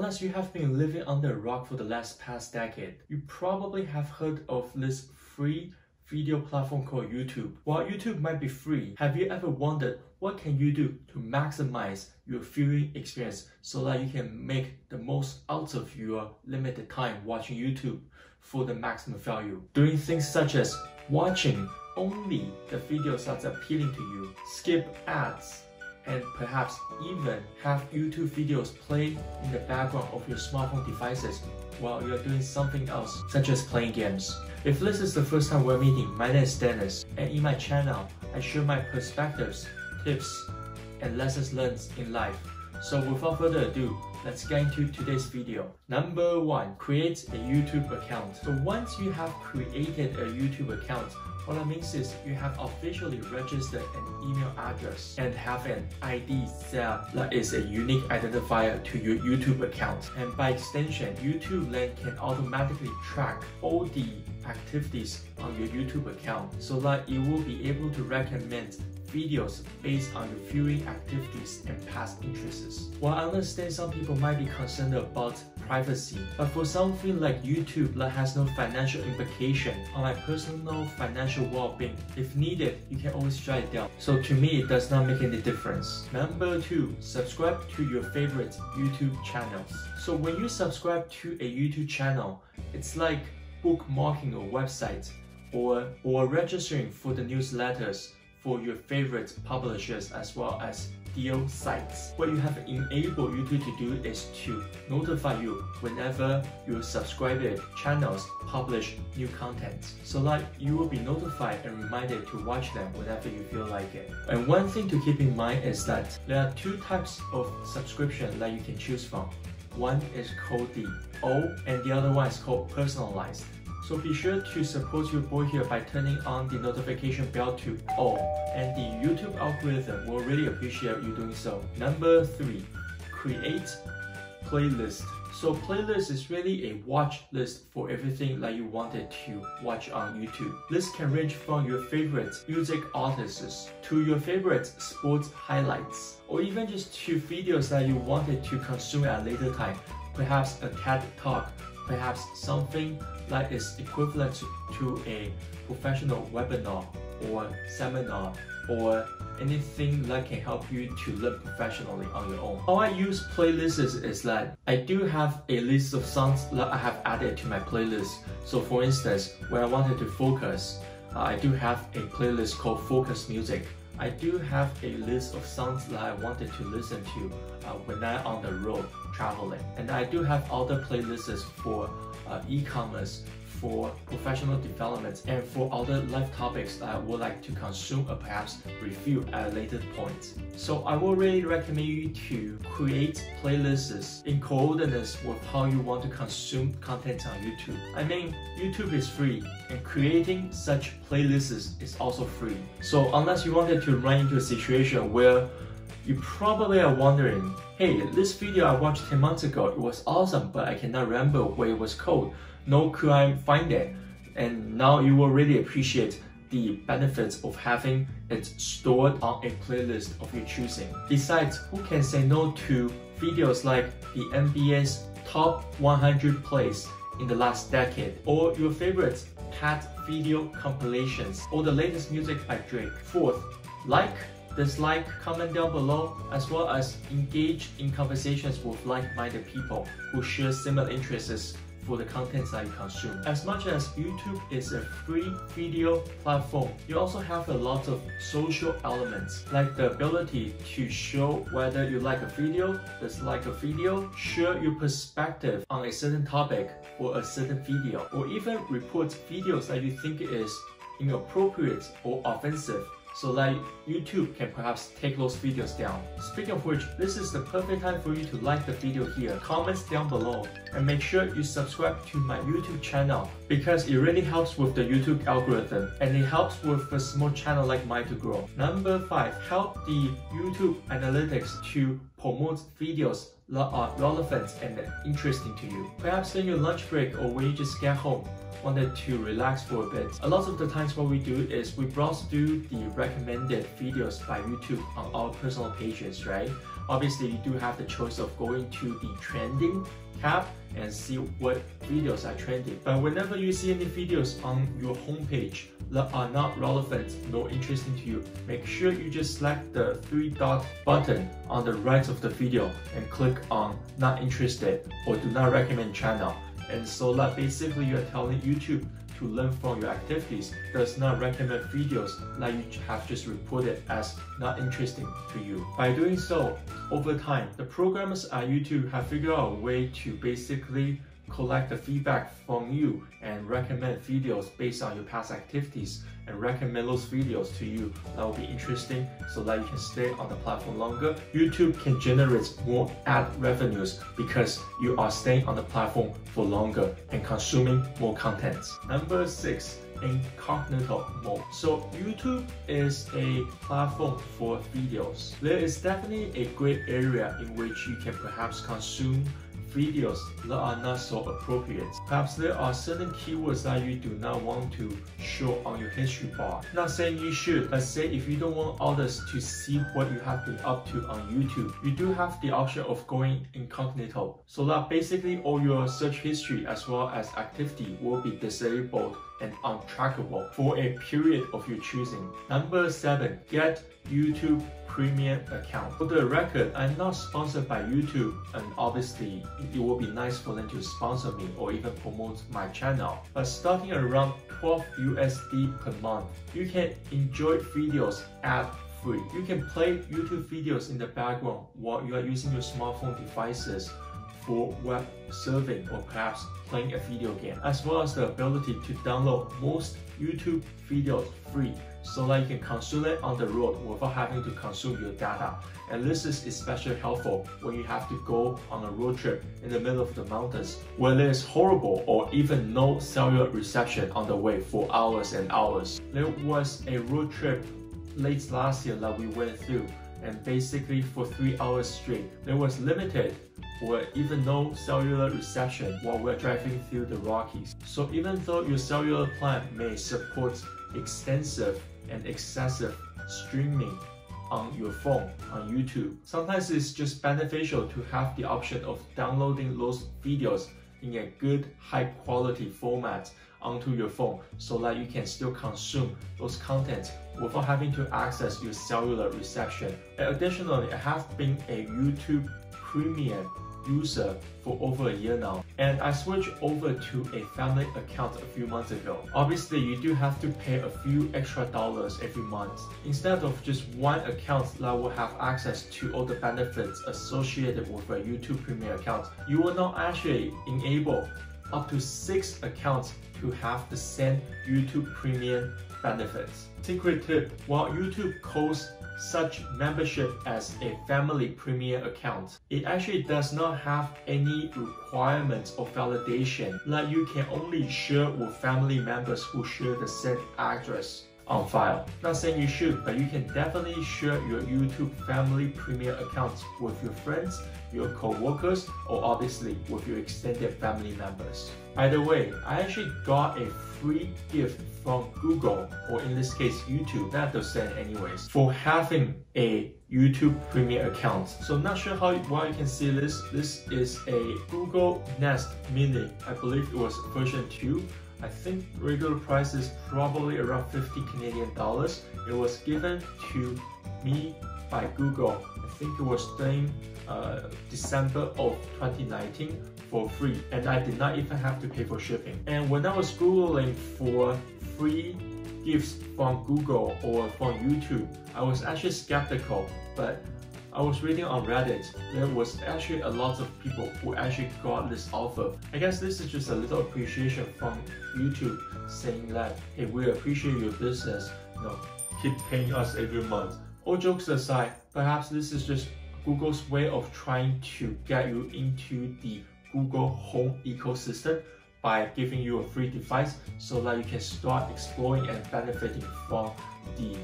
unless you have been living under a rock for the past decade, you probably have heard of this free video platform called YouTube. While YouTube might be free, have you ever wondered what can you do to maximize your viewing experience so that you can make the most out of your limited time watching YouTube for the maximum value? Doing things such as watching only the videos that's appealing to you, skip ads, and perhaps even have YouTube videos play in the background of your smartphone devices while you're doing something else, such as playing games. If this is the first time we're meeting, my name is Dennis, and in my channel, I share my perspectives, tips, and lessons learned in life. So without further ado, let's get into today's video. Number 1, create a YouTube account. So once you have created a YouTube account, what that means is you have officially registered an email address and have an ID that is a unique identifier to your YouTube account. And by extension, YouTube then can automatically track all the activities on your YouTube account so that it will be able to recommend videos based on your viewing activities and past interests. While I understand some people might be concerned about privacy, but for something like YouTube that has no financial implication on my personal financial well-being, if needed, you can always shut it down. So to me, it does not make any difference. Number 2, subscribe to your favorite YouTube channels. So when you subscribe to a YouTube channel, it's like bookmarking a website or registering for the newsletters for your favorite publishers as well as deal sites. What you have enabled YouTube to do is to notify you whenever your subscribed channels publish new content, so that you will be notified and reminded to watch them whenever you feel like it. And one thing to keep in mind is that there are 2 types of subscription that you can choose from. One is called the O and the other one is called personalized. So be sure to support your boy here by turning on the notification bell to all, and the YouTube algorithm will really appreciate you doing so. Number 3, create playlist. So playlist is really a watch list for everything that you wanted to watch on YouTube. This can range from your favorite music artists to your favorite sports highlights, or even just to videos that you wanted to consume at a later time, perhaps a TED Talk, perhaps something that is equivalent to a professional webinar or seminar, or anything that can help you to learn professionally on your own. How I use playlists is that I do have a list of songs that I have added to my playlist. So for instance, when I wanted to focus, I do have a playlist called Focus Music. I do have a list of songs that I wanted to listen to when I'm on the road traveling. And I do have other playlists for e-commerce, for professional development, and for other life topics that I would like to consume or perhaps review at a later point. So I would really recommend you to create playlists in coordinates with how you want to consume content on YouTube. I mean, YouTube is free, and creating such playlists is also free. So unless you wanted to run into a situation where you probably are wondering, hey, this video I watched 10 months ago, it was awesome, but I cannot remember where it was called. Nor could I find it. And now you will really appreciate the benefits of having it stored on a playlist of your choosing. Besides, who can say no to videos like the NBA's top 100 plays in the last decade, or your favorite pet video compilations, or the latest music by Drake? 4th, like, dislike, comment down below, as well as engage in conversations with like-minded people who share similar interests for the content that you consume. As much as YouTube is a free video platform, you also have a lot of social elements, like the ability to show whether you like a video, dislike a video, share your perspective on a certain topic or a certain video, or even report videos that you think is inappropriate or offensive, so that YouTube can perhaps take those videos down. Speaking of which, this is the perfect time for you to like the video here, comment down below, and make sure you subscribe to my YouTube channel, because it really helps with the YouTube algorithm, and it helps with a small channel like mine to grow. Number 5, help the YouTube analytics to promote videos that are relevant and interesting to you. Perhaps during your lunch break or when you just get home, wanted to relax for a bit. A lot of the times what we do is we browse through the recommended videos by YouTube on our personal pages, right? Obviously, you do have the choice of going to the trending tab and see what videos are trending. But whenever you see any videos on your homepage that are not relevant nor interesting to you, make sure you just select the 3-dot button on the right of the video and click on not interested or do not recommend channel. And so that basically you're telling YouTube to learn from your activities, does not recommend videos that you have just reported as not interesting to you. By doing so, over time, the programmers at YouTube have figured out a way to basically collect the feedback from you and recommend videos based on your past activities and recommend those videos to you that will be interesting so that you can stay on the platform longer. YouTube can generate more ad revenues because you are staying on the platform for longer and consuming more content. Number 6, incognito mode. So YouTube is a platform for videos. There is definitely a great area in which you can perhaps consume videos that are not so appropriate. Perhaps there are certain keywords that you do not want to show on your history bar. Not saying you should, but say if you don't want others to see what you have been up to on YouTube, you do have the option of going incognito, so that basically all your search history as well as activity will be disabled and untrackable for a period of your choosing. Number 7, get YouTube Premium account. For the record, I'm not sponsored by YouTube, and obviously it will be nice for them to sponsor me or even promote my channel. But starting around 12 USD per month, you can enjoy videos ad-free. You can play YouTube videos in the background while you are using your smartphone devices for web surfing or perhaps playing a video game, as well as the ability to download most YouTube videos free so that you can consume it on the road without having to consume your data. And this is especially helpful when you have to go on a road trip in the middle of the mountains where there is horrible or even no cellular reception on the way for hours and hours. There was a road trip late last year that we went through, and basically for 3 hours straight, there was limited or even no cellular reception while we're driving through the Rockies. So even though your cellular plan may support extensive and excessive streaming on your phone on YouTube, sometimes it's just beneficial to have the option of downloading those videos in a good high quality format onto your phone so that you can still consume those contents without having to access your cellular reception. And additionally, I have been a YouTube Premium user for over a year now, and I switched over to a family account a few months ago. Obviously, you do have to pay a few extra dollars every month. Instead of just one account that will have access to all the benefits associated with a YouTube Premium account, you will now actually enable up to 6 accounts to have the same YouTube Premium benefits. Secret tip: while YouTube calls such membership as a family premium account, it actually does not have any requirements or validation that you can only share with family members who share the same address on file. Not saying you should, but you can definitely share your YouTube family premium accounts with your friends, your co-workers, or obviously with your extended family members. By the way, I actually got a free gift from Google, or in this case YouTube, that they'll send anyways, for having a YouTube Premium account. So I'm not sure why you can see this. This is a Google Nest Mini. I believe it was version 2. I think regular price is probably around 50 Canadian dollars. It was given to me by Google. I think it was during December of 2019 for free, and I did not even have to pay for shipping. And when I was Googling for free gifts from Google or from YouTube, I was actually skeptical, but I was reading on Reddit, there was actually a lot of people who actually got this offer. I guess this is just a little appreciation from YouTube saying that, hey, we appreciate your business, keep paying us every month. All jokes aside, perhaps this is just Google's way of trying to get you into the Google Home ecosystem by giving you a free device so that you can start exploring and benefiting from the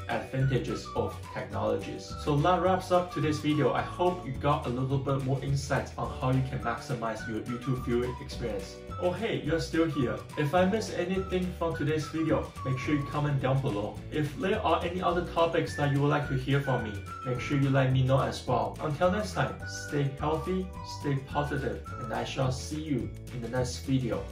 advantages of technologies. So that wraps up today's video. I hope you got a little bit more insights on how you can maximize your YouTube viewing experience. Oh hey, you're still here. If I missed anything from today's video, make sure you comment down below. If there are any other topics that you would like to hear from me, make sure you let me know as well. Until next time, stay healthy, stay positive, and I shall see you in the next video.